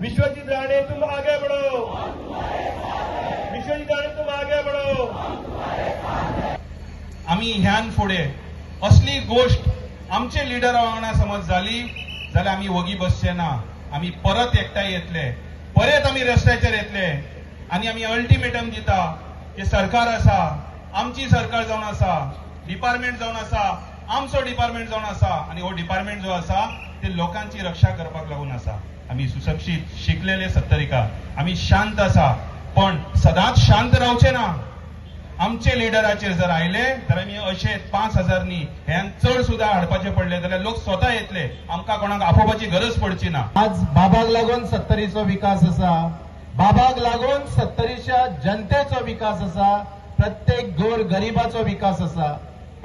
विश्वजीत राणे तुम आगे बढ़ो, विश्वजीत राणे तुम आगे बढ़ो। आम्ही ह्यान फुडे असली गोष्ट आमचे लिडर वांगडा समज जाली जाल्यार आम्ही वगी बसचे ना। आम्ही परत एकठांय येतले, परत आम्ही रस्त्याचेर येतले आणि आम्ही अल्टिमेटम दिता की सरकार आसा, आमची सरकार जावन आसा, डिपार्टमेंट जावन आसा, आमचो डिपार्टमेंट जावन आसा आणि हो डिपार्टमेंट जो आसा ते लोकांची रक्षा करपाक लागून आसा। आम्ही सुशिक्षित शिकलेले सत्तरिका, आम्ही शांत आसा, पण सदांच शांत रावचे ना। आमचे लिडराचेर जर आयले तर आम्ही अशे 5000 न्ही ह्यान चड सुद्धा हाडपाचे पडले जाल्यार लोक स्वता येतले, आमकां कोणाक आपोवपाची गरज पडची ना। आज बाबाक लागून सत्तरीचो विकास आसा, बाबाक लागून सत्तरीच्या जनतेचो विकास आसा, प्रत्येक गोर गरिबाचो विकास आसा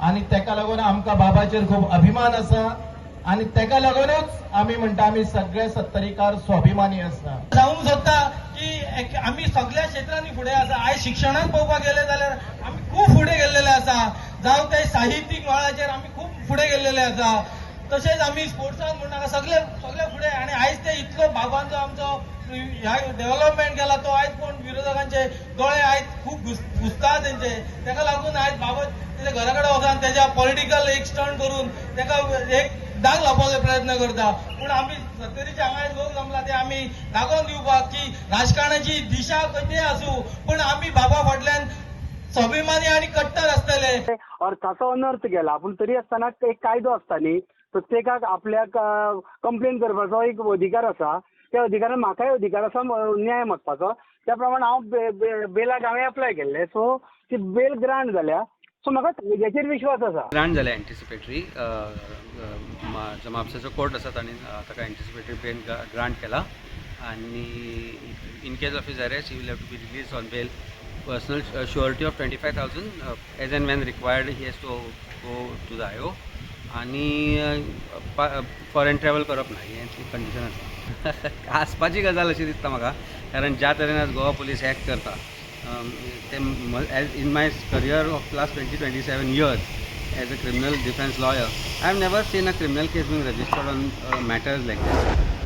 आणि तेका लागून आमकां बाबाचेर खूप अभिमान आसा आणि तेका लागूनच आम्ही म्हणटा आम्ही सगळे सत्तरीकार स्वाभिमानी आसा। जावंक सोदता की आम्ही सगळ्या क्षेत्रांनी फुडें आसा। आयज शिक्षणांत पळोवपाक गेले जाल्यार आम्ही खूप फुडें गेल्लेले आसा, जावं ते साहित्यीक मळाचेर आम्ही खूप फुडें गेल्लेले आसा, तशेंच आम्ही स्पोर्ट्सान म्हणटा सगळे फुडें। आणि आयज ते इतलो बाबांचो आमचो ह्या डेव्हलपमेंट केला तो आयज कोण विरोधकांचे दोळे आयज खूप घुसता तेंचे, तेका लागून आयज बाबा तेच्या घरा कडेन वचून तेच्या पॉलिटिकल एक स्टंट करून तेका एक दाग लावपाचो प्रयत्न करता। पूण आमी सत्तरीचे हांगा लोक जमला ते आमी दाखोवन दिवपाक की राजकारणाची दिशा खंयची आसूं पण आमी बाबा फाटल्यान स्वाभिमानी आणि कट्टर आसतले। और ताचो अनर्थ गेला, पूण तरी आसतना एक कायदो आसता न्ही, प्रत्येकाक आपल्याक कंप्लेन करपाचो एक अधिकार आसा। त्या अधिकारान म्हाकाय अधिकार आसा न्याय मागपाचो, त्या प्रमाणे हांव बेलाक हांवें एप्लाय केल्लें, सो ती बेल ग्रांट जाल्या। सो म्हाका हेचेर विश्वास आसा। ग्रांट जाल्या एंटिसिपेटरी जो म्हापसाचो कोर्ट आसा ताणें ताका एंटिसिपेटरी बेल ग्रांट केला आनी in case of his arrest he will have to be release on bail. Personal surety of 25,000 as and when required he has to go to the IO आनी foreign travel करप ना ही condition आसा। आसपाची गजाल अशी दिसता म्हाका, कारण ज्या तरेन आज गोवा पुलीस एक्ट करता in my career of last 27 years as a criminal defense lawyer, I have never seen a criminal case being registered on matters like this.